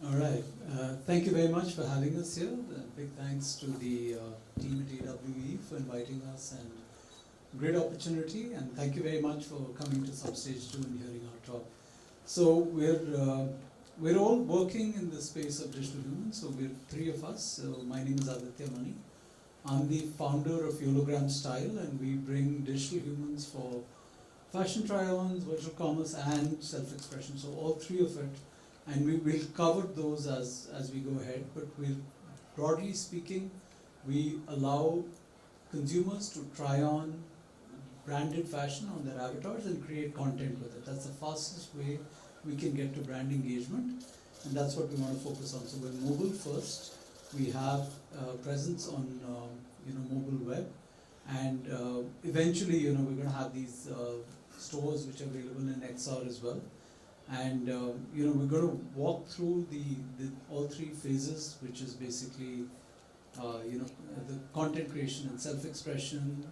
All right. Thank you very much for having us here. Big thanks to the team at AWE for inviting us, and great opportunity. And thank you very much for coming to Substage 2 and hearing our talk. So we're all working in the space of digital humans. So we're three of us. So my name is Aditya Mani. I'm the founder of Hologram Style, and we bring digital humans for fashion try-ons, virtual commerce, and self-expression. So all three of it, and we will cover those as we go ahead. But broadly speaking, we allow consumers to try on branded fashion on their avatars and create content with it. That's the fastest way we can get to brand engagement, and that's what we want to focus on. So we're mobile first. We have presence on mobile web, and eventually we're going to have these stores which are available in XR as well. And we're going to walk through the all three phases, which is basically the content creation and self-expression,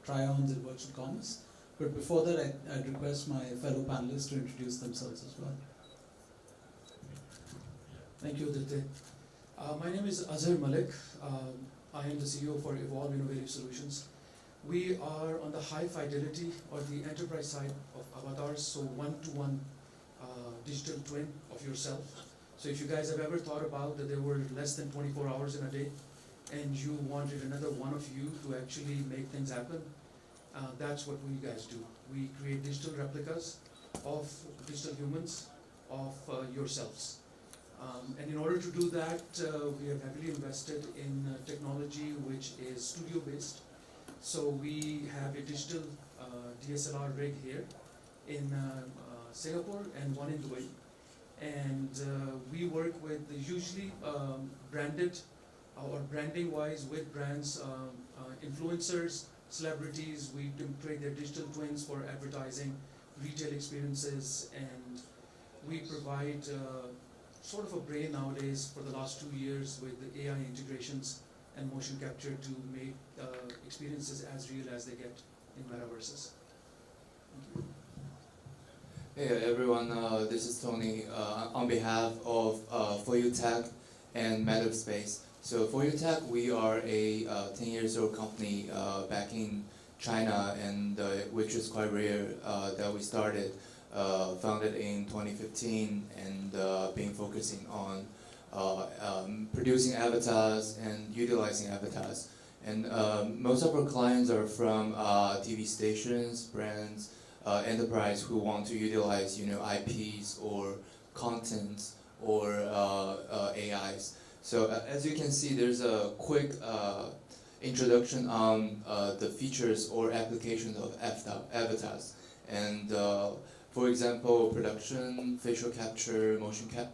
try-ons and virtual commerce. But before that, I'd request my fellow panelists to introduce themselves as well. Thank you, Aditya. My name is Azhar Malik. I am the CEO for Evolve Innovative Solutions. We are on the high fidelity or the enterprise side of avatars, so one-to-one digital twin of yourself. So if you guys have ever thought about that there were less than 24 hours in a day and you wanted another one of you to actually make things happen, that's what we guys do. We create digital replicas of digital humans, of yourselves. And in order to do that, we have heavily invested in technology which is studio-based. So we have a digital DSLR rig here in Singapore and one in Dubai. And we work with usually branded or branding-wise with brands, influencers, celebrities. We create their digital twins for advertising, retail experiences, and we provide sort of a brain nowadays for the last 2 years with the AI integrations and motion capture to make experiences as real as they get in metaverses. Thank you. Hey everyone, this is Tony on behalf of For You Tech and MetaSpace. So For You Tech, we are a 10 years old company back in China, and which is quite rare that we started, founded in 2015, and been focusing on producing avatars and utilizing avatars. And most of our clients are from TV stations, brands, enterprise who want to utilize IPs or content or AIs. So as you can see, there's a quick introduction on the features or applications of avatars. And for example, production, facial capture, motion capture.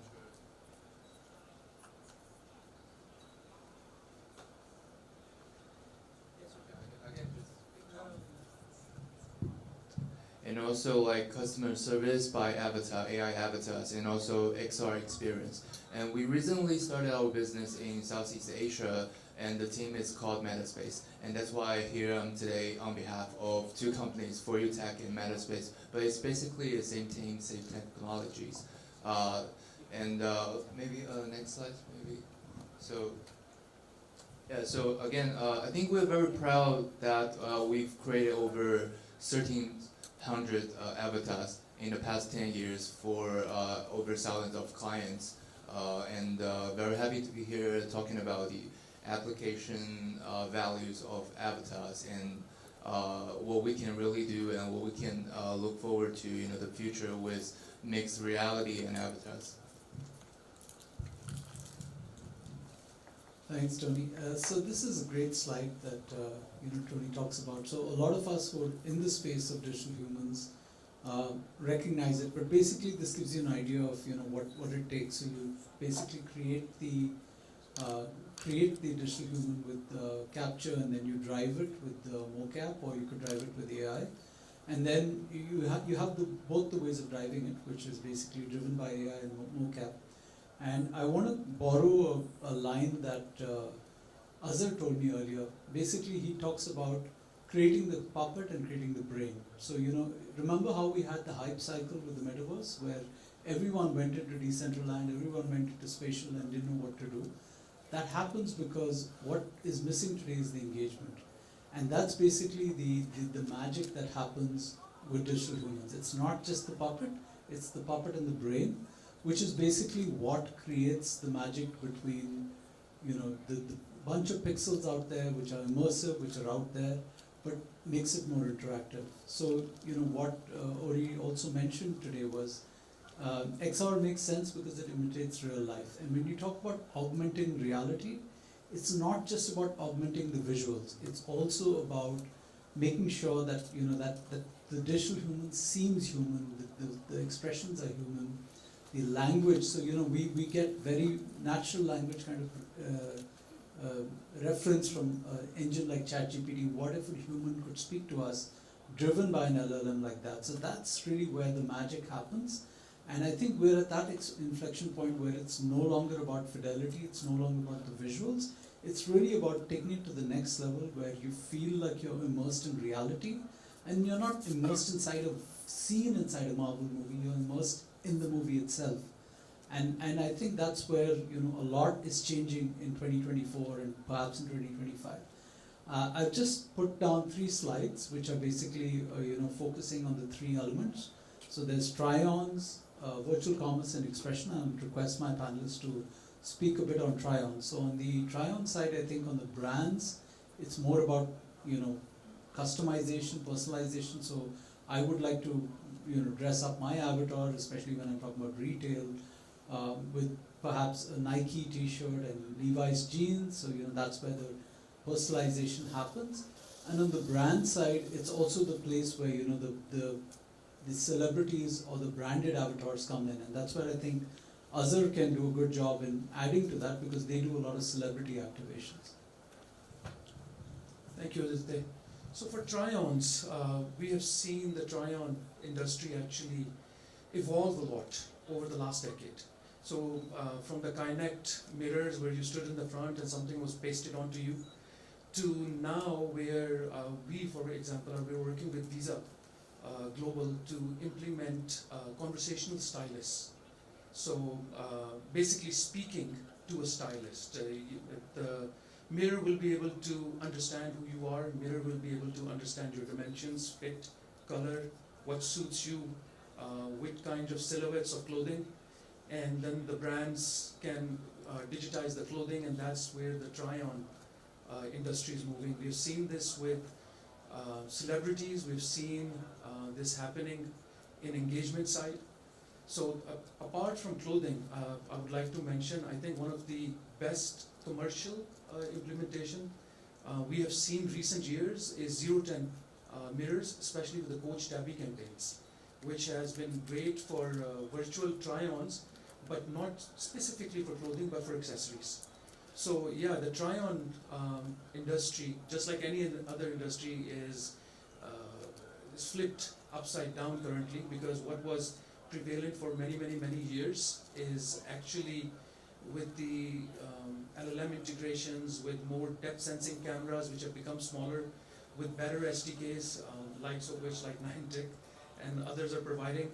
And also like customer service by avatar, AI avatars, and also XR experience. And we recently started our business in Southeast Asia, and the team is called MetaSpace. And that's why here I'm today on behalf of two companies, For You Tech and MetaSpace. But it's basically the same team, same technologies. Maybe next slide, maybe. So yeah, so again, I think we're very proud that we've created over 1,300 avatars in the past 10 years for over thousands of clients. Very happy to be here talking about the application values of avatars and what we can really do and what we can look forward to the future with mixed reality and avatars. Thanks, Tony. So this is a great slide that Tony talks about. So a lot of us who are in the space of digital humans recognize it, but basically this gives you an idea of what it takes. So you basically create the digital human with capture, and then you drive it with the mocap, or you could drive it with AI. And then you have both the ways of driving it, which is basically driven by AI and mocap. And I want to borrow a line that Azhar told me earlier. Basically, he talks about creating the puppet and creating the brain. So remember how we had the hype cycle with the metaverse, where everyone went into Decentraland, everyone went into spatial and didn't know what to do. That happens because what is missing today is the engagement. And that's basically the magic that happens with digital humans. It's not just the puppet, it's the puppet in the brain, which is basically what creates the magic between, the bunch of pixels out there which are immersive, which are out there, but makes it more interactive. So, what Ori also mentioned today was XR makes sense because it imitates real life. And when you talk about augmenting reality, it's not just about augmenting the visuals. It's also about making sure that that the digital human seems human, the expressions are human, the language. So we get very natural language kind of reference from an engine like ChatGPT. What if a human could speak to us, driven by an LLM like that? So that's really where the magic happens. And I think we're at that inflection point where it's no longer about fidelity, it's no longer about the visuals, it's really about taking it to the next level where you feel like you're immersed in reality, and you're not immersed inside a scene inside a Marvel movie, you're immersed in the movie itself. And I think that's where a lot is changing in 2024 and perhaps in 2025. I've just put down 3 slides which are basically focusing on the 3 elements. So there's Try-Ons, virtual commerce and expression. I would request my panelists to speak a bit on Try-On. So on the Try-On side, I think on the brands, it's more about customization, personalization. So I would like to dress up my avatar, especially when I'm talking about retail, with perhaps a Nike T-shirt and Levi's jeans. So that's where the personalization happens. And on the brand side, it's also the place where the celebrities or the branded avatars come in, and that's where I think Azhar can do a good job in adding to that because they do a lot of celebrity activations. Thank you, Aditya. So for Try-Ons, we have seen the Try-On industry actually evolve a lot over the last decade. So from the Kinect mirrors where you stood in the front and something was pasted onto you, to now where we, for example, we're working with Visa Global to implement conversational stylists. So basically speaking to a stylist, the mirror will be able to understand who you are, mirror will be able to understand your dimensions, fit, color, what suits you, which kind of silhouettes of clothing, and then the brands can digitize the clothing, and that's where the Try-On industry is moving. We've seen this with celebrities, we've seen this happening in engagement side. So apart from clothing, I would like to mention, I think one of the best commercial implementation we have seen recent years is 010 mirrors, especially with the Coach Tabby campaigns, which has been great for virtual try-ons, but not specifically for clothing, but for accessories. So yeah, the try-on industry, just like any other industry, is flipped upside down currently, because what was prevalent for many years is actually with the LLM integrations, with more depth sensing cameras which have become smaller, with better SDKs, likes of which like Niantic and others are providing,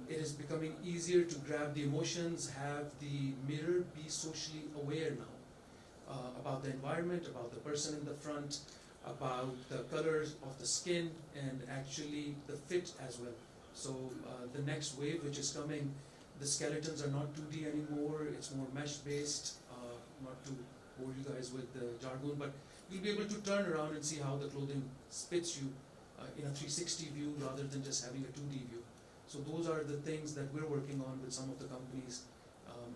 it is becoming easier to grab the emotions, have the mirror be socially aware now about the environment, about the person in the front, about the colors of the skin, and actually the fit as well. So the next wave which is coming, the skeletons are not 2D anymore, it's more mesh based, not to bore you guys with the jargon, but you'll be able to turn around and see how the clothing fits you in a 360 view rather than just having a 2D view. So those are the things that we're working on with some of the companies,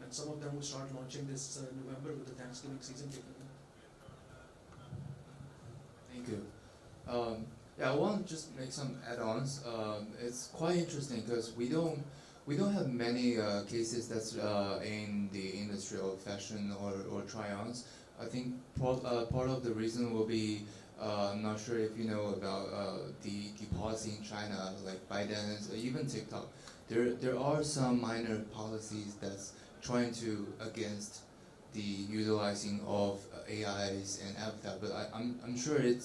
and some of them will start launching this November with the Thanksgiving season kicking in. Thank you. Yeah, I want to just make some add-ons. It's quite interesting because we don't have many cases that's in the industry of fashion or try-ons. I think part of the reason will be, I'm not sure if you know about the policy in China, like Biden's, even TikTok. There are some minor policies that's trying to against the utilizing of AIs and avatar, but I'm sure it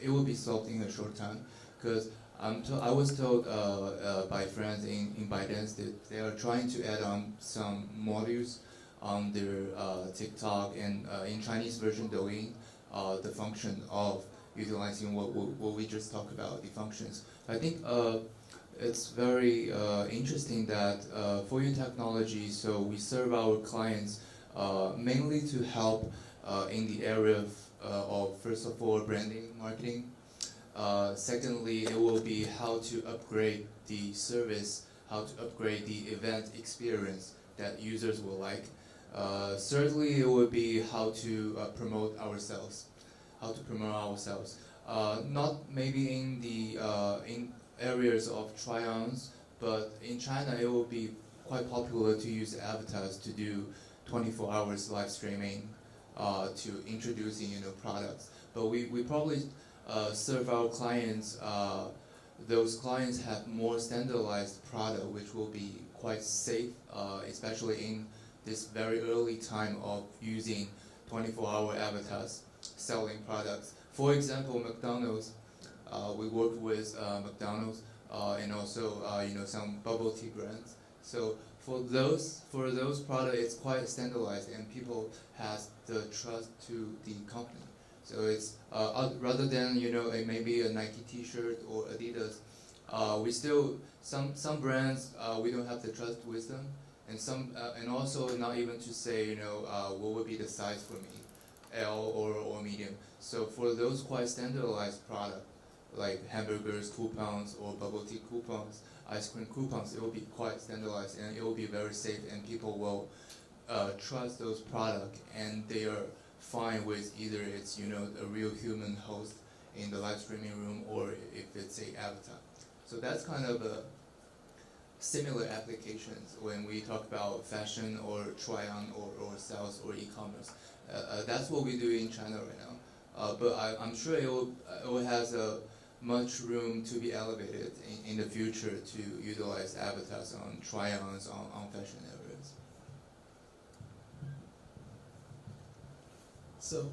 will be solved in a short time, because I was told by friends in ByteDance that they are trying to add on some modules on their TikTok and in Chinese version Douyin, the function of utilizing what we just talked about, the functions. I think it's very interesting that for you technology, so we serve our clients mainly to help in the area of first of all branding, marketing. Secondly, it will be how to upgrade the service, how to upgrade the event experience that users will like. Thirdly, it would be how to promote ourselves, not maybe in the in areas of try-ons, but in China it will be quite popular to use avatars to do 24 hours live streaming to introducing products. But we probably serve our clients. Those clients have more standardized product, which will be quite safe, especially in this very early time of using 24-hour avatars selling products. For example, McDonald's. We work with McDonald's and also some bubble tea brands. So for those products, it's quite standardized, and people has the trust to the company. So it's rather than maybe a Nike T-shirt or Adidas, we still some brands we don't have the trust with them, and some and also not even to say what would be the size for me, L or medium. So for those quite standardized product like hamburgers coupons or bubble tea coupons, ice cream coupons, it will be quite standardized and it will be very safe, and people will trust those products, and they are fine with either it's a real human host in the live streaming room or if it's a avatar. So that's kind of a similar applications when we talk about fashion or try-on or sales or e-commerce. That's what we do in China right now. But I'm sure it will has a much room to be elevated in the future to utilize avatars on try-ons on fashion areas. So,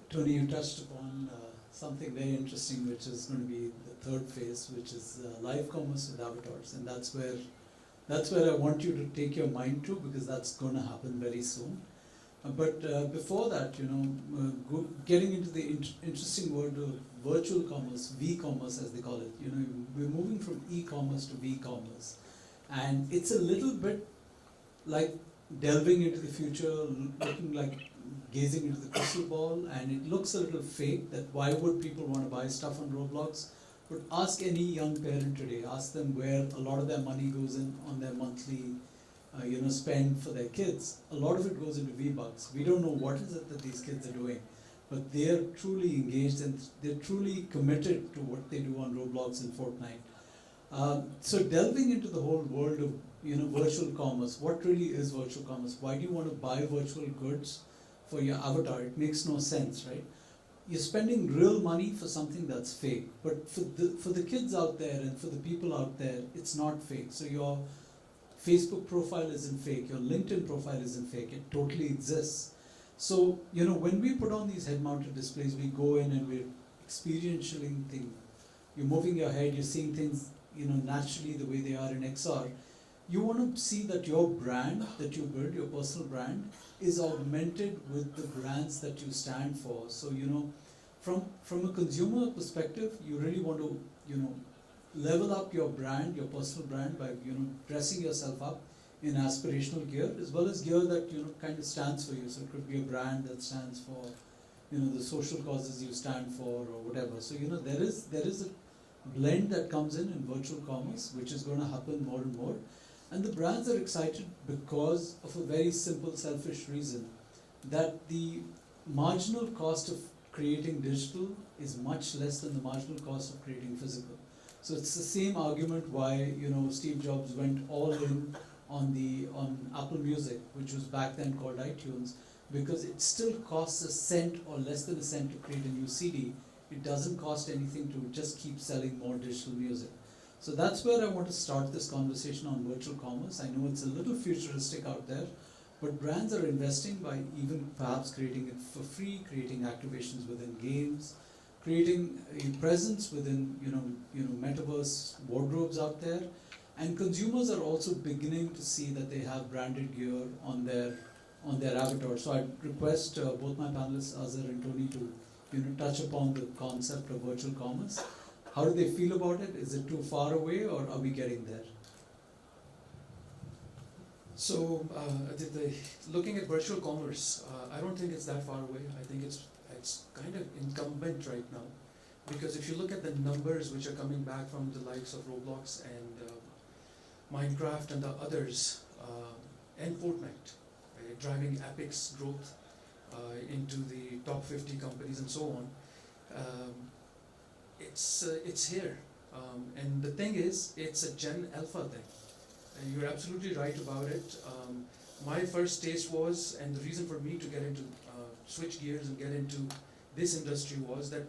Tony, you touched upon something very interesting, which is going to be the third phase, which is live commerce with avatars, and that's where I want you to take your mind to, because that's going to happen very soon. But before that, getting into the interesting world of virtual commerce, V-commerce as they call it. We're moving from e-commerce to V-commerce, and it's a little bit like delving into the future, looking like gazing into the crystal ball, and it looks a little fake. That why would people want to buy stuff on Roblox? But ask any young parent today. Ask them where a lot of their money goes in on their monthly spend for their kids. A lot of it goes into V-Bucks. We don't know what is it that these kids are doing, but they are truly engaged and they're truly committed to what they do on Roblox and Fortnite. So delving into the whole world of virtual commerce, what really is virtual commerce? Why do you want to buy virtual goods for your avatar? It makes no sense, right? You're spending real money for something that's fake. But for the kids out there and for the people out there, it's not fake. So your Facebook profile isn't fake, your LinkedIn profile isn't fake, it totally exists. So, when we put on these head-mounted displays, we go in and we're experientially things. You're moving your head, you're seeing things, naturally the way they are in XR. You want to see that your brand that you build, your personal brand, is augmented with the brands that you stand for. So, from a consumer perspective, you really want to, level up your brand, your personal brand, by dressing yourself up in aspirational gear, as well as gear that kind of stands for you. So it could be a brand that stands for the social causes you stand for or whatever. So there is a blend that comes in virtual commerce, which is going to happen more and more, and the brands are excited because of a very simple, selfish reason, that the marginal cost of creating digital is much less than the marginal cost of creating physical. So it's the same argument why Steve Jobs went all in on Apple Music, which was back then called iTunes, because it still costs a cent or less than a cent to create a new CD. It doesn't cost anything to just keep selling more digital music. So that's where I want to start this conversation on virtual commerce. I know it's a little futuristic out there, but brands are investing by even perhaps creating it for free, creating activations within games, creating a presence within metaverse wardrobes out there, and consumers are also beginning to see that they have branded gear on their avatar. So I'd request both my panelists, Azhar and Tony, to touch upon the concept of virtual commerce. How do they feel about it? Is it too far away, or are we getting there? So, looking at virtual commerce, I don't think it's that far away. I think it's kind of incumbent right now, because if you look at the numbers which are coming back from the likes of Roblox and Minecraft and the others, and Fortnite, driving Epic's growth into the top 50 companies and so on, it's here. And the thing is, it's a Gen Alpha thing. And you're absolutely right about it. My first taste was, and the reason for me to get into switch gears and get into this industry was that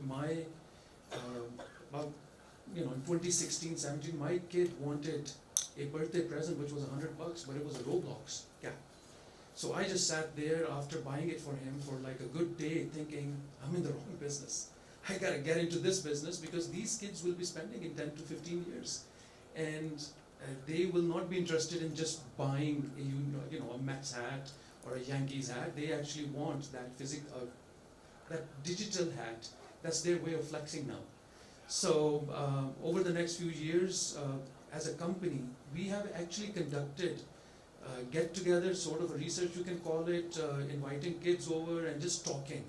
about in 2016, 17, my kid wanted a birthday present which was $100, but it was a Roblox cap. So I just sat there after buying it for him for like a good day, thinking I'm in the wrong business. I gotta get into this business because these kids will be spending in 10 to 15 years, and they will not be interested in just buying a Mets hat or a Yankees hat. They actually want that that digital hat. That's their way of flexing now. So over the next few years, as a company, we have actually conducted get-together, sort of a research you can call it, inviting kids over and just talking,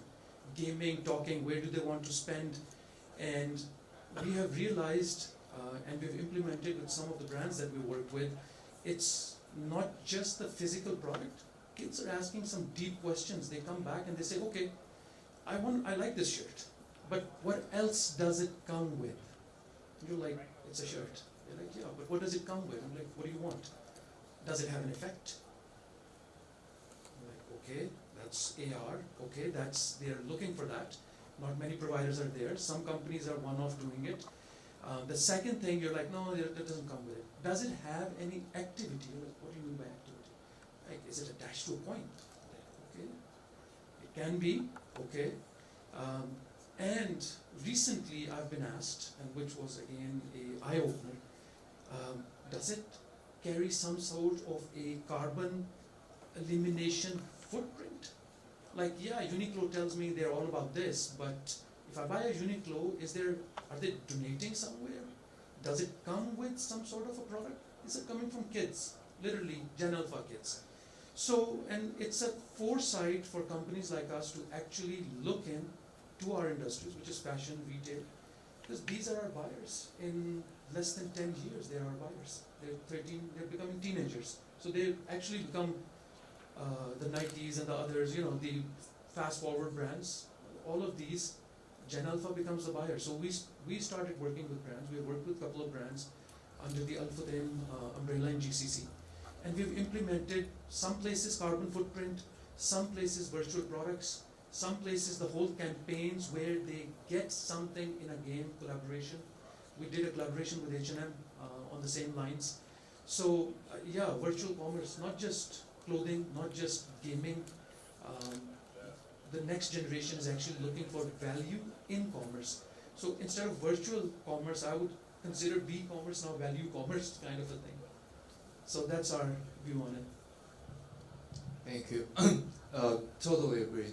gaming, talking, where do they want to spend, and we have realized, and we've implemented with some of the brands that we work with, it's not just the physical product. Kids are asking some deep questions. They come back and they say, okay, I like this shirt, but what else does it come with? And you're like, it's a shirt. They're like, yeah, but what does it come with? I'm like, what do you want? Does it have an effect? I'm like, okay, that's AR. Okay, they're looking for that. Not many providers are there. Some companies are one-off doing it. The second thing, you're like, no, that doesn't come with it. Does it have any activity? You're like, what do you mean by activity? Like, is it attached to a point? Okay, it can be. Okay, and recently I've been asked, and which was again a eye-opener, does it carry some sort of a carbon elimination footprint? Like, yeah, Uniqlo tells me they're all about this, but if I buy a Uniqlo, are they donating somewhere? Does it come with some sort of a product? Is it coming from kids? Literally, Gen Alpha kids. So, and it's a foresight for companies like us to actually look into our industries, which is fashion, retail, because these are our buyers. In less than 10 years, they are our buyers. They're 13, they're becoming teenagers. So they actually become the Nikes and the others, the fast forward brands. All of these, Gen Alpha becomes the buyer. So we started working with brands. We worked with a couple of brands under the Alphatem umbrella in GCC. And we've implemented some places carbon footprint, some places virtual products, some places the whole campaigns where they get something in a game collaboration. We did a collaboration with H&M on the same lines. So yeah, virtual commerce, not just clothing, not just gaming. The next generation is actually looking for value in commerce. So instead of virtual commerce, I would consider B-commerce now value commerce kind of a thing. So that's our view on it. Thank you. Totally agree.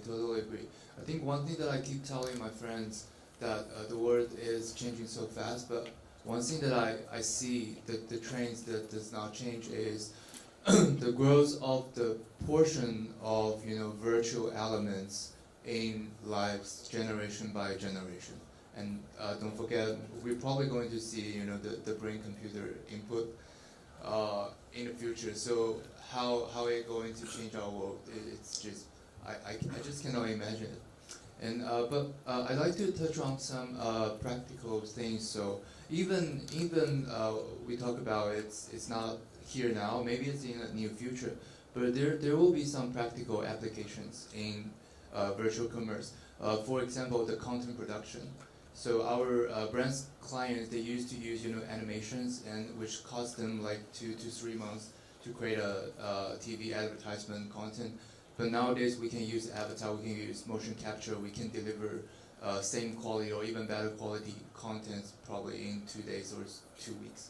I think one thing that I keep telling my friends that the world is changing so fast, but one thing that I see that the trends that does not change is the growth of the portion of virtual elements in lives generation by generation. And don't forget, we're probably going to see the brain-computer input in the future. So how it's going to change our world? It's just I just cannot imagine it. And but I'd like to touch on some practical things. So even we talk about it's not here now. Maybe it's in the near future, but there will be some practical applications in virtual commerce. For example, the content production. So our brand's clients, they used to use animations, and which cost them like 2 to 3 months to create a TV advertisement content. But nowadays we can use avatar, we can use motion capture, we can deliver same quality or even better quality content probably in 2 days or 2 weeks.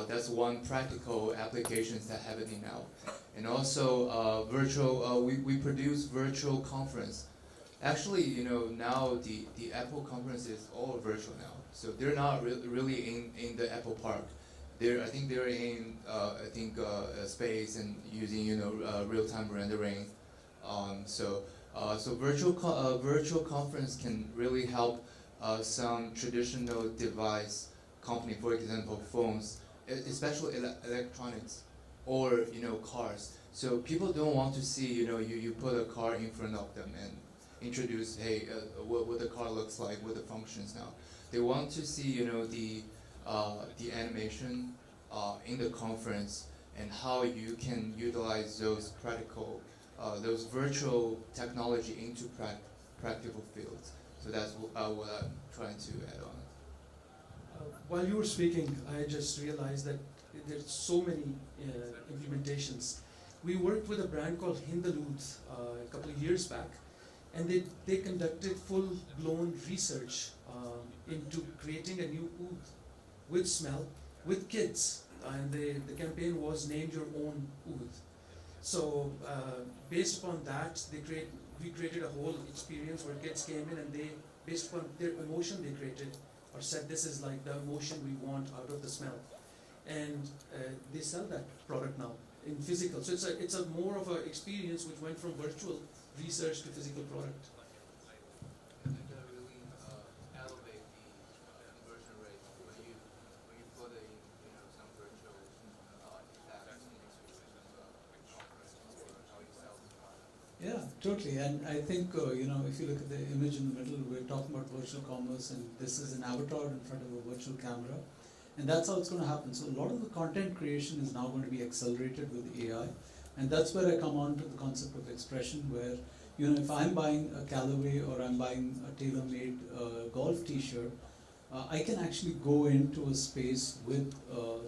That's one practical applications that happening now. And also we produce virtual conference. Actually, now the Apple conference is all virtual now. So they're not really in the Apple Park. I think they're in space and using real-time rendering. So virtual conference can really help some traditional device company, for example, phones, especially electronics, or cars. So people don't want to see you put a car in front of them and introduce what the car looks like, what the functions now. They want to see the animation in the conference and how you can utilize those practical those virtual technology into practical fields. So that's what I'm trying to add on. While you were speaking, I just realized that there's so many implementations. We worked with a brand called Hindalut a couple of years back, and they conducted full-blown research into creating a new oud with smell with kids, and the campaign was Name Your Own Oud. So based upon that, we created a whole experience where kids came in and they, based upon their emotion they created, or said this is like the emotion we want out of the smell, and they sell that product now in physical. So it's a more of an experience which went from virtual research to physical product. I think that really elevate the conversion rate when you put in some virtual effects into conference or how you sell the product. Yeah, totally. And I think, if you look at the image in the middle, we're talking about virtual commerce, and this is an avatar in front of a virtual camera. And that's how it's going to happen. So a lot of the content creation is now going to be accelerated with AI. And that's where I come on to the concept of expression, where, if I'm buying a Callaway or I'm buying a tailor-made golf t-shirt, I can actually go into a space with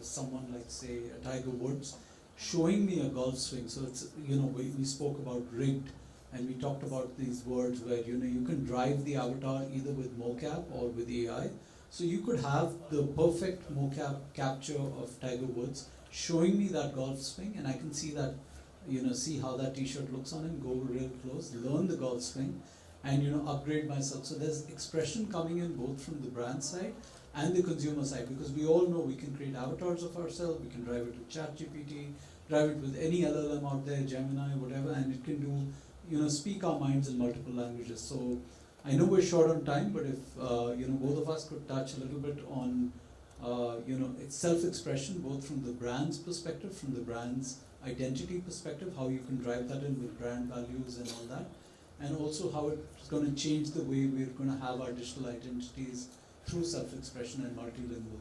someone like, say, a Tiger Woods, showing me a golf swing. So it's, we spoke about rigged, and we talked about these words where, you can drive the avatar either with mocap or with AI. So you could have the perfect mocap capture of Tiger Woods showing me that golf swing, and I can see that, see how that t-shirt looks on him, go real close, learn the golf swing, and upgrade myself. So there's expression coming in both from the brand side and the consumer side, because we all know we can create avatars of ourselves, we can drive it with ChatGPT, drive it with any LLM out there, Gemini, whatever, and it can do, speak our minds in multiple languages. So I know we're short on time, but if both of us could touch a little bit on it's self-expression, both from the brand's perspective, from the brand's identity perspective, how you can drive that in with brand values and all that, and also how it's going to change the way we're going to have our digital identities through self-expression and multilingual.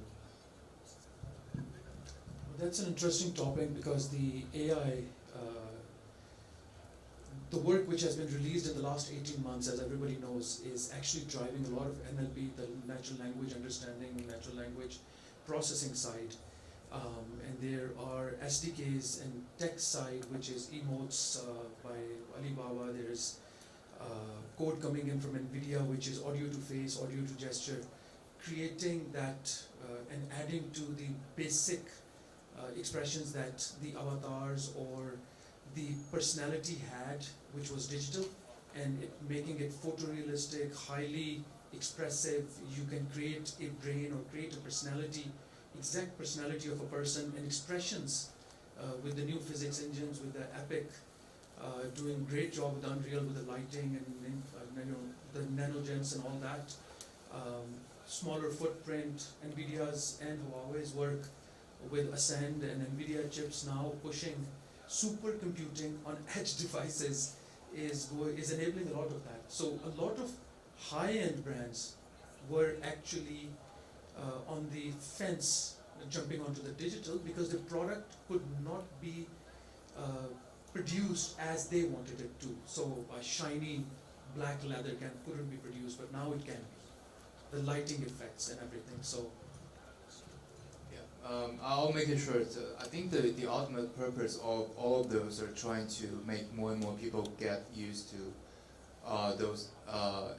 That's an interesting topic, because the AI, the work which has been released in the last 18 months, as everybody knows, is actually driving a lot of NLP, the natural language understanding, natural language processing side. And there are SDKs and tech side, which is emotes by Alibaba. There's code coming in from NVIDIA, which is audio to face, audio to gesture, creating that and adding to the basic expressions that the avatars or the personality had, which was digital, and making it photorealistic, highly expressive. You can create a brain or create a personality, exact personality of a person, and expressions with the new physics engines, with the Epic, doing great job with Unreal, with the lighting and the nanogems and all that. Smaller footprint, NVIDIA's and Huawei's work with Ascend and NVIDIA chips now pushing supercomputing on edge devices is enabling a lot of that. So a lot of high-end brands were actually on the fence jumping onto the digital, because the product could not be produced as they wanted it to. So a shiny black leather couldn't be produced, but now it can be. The lighting effects and everything. So I'll make it short. I think the ultimate purpose of all of those are trying to make more and more people get used to those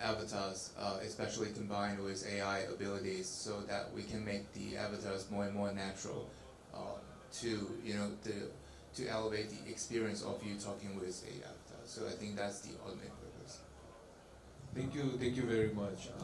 avatars, especially combined with AI abilities, so that we can make the avatars more and more natural, to to elevate the experience of you talking with a avatar. So I think that's the ultimate purpose. Thank you very much.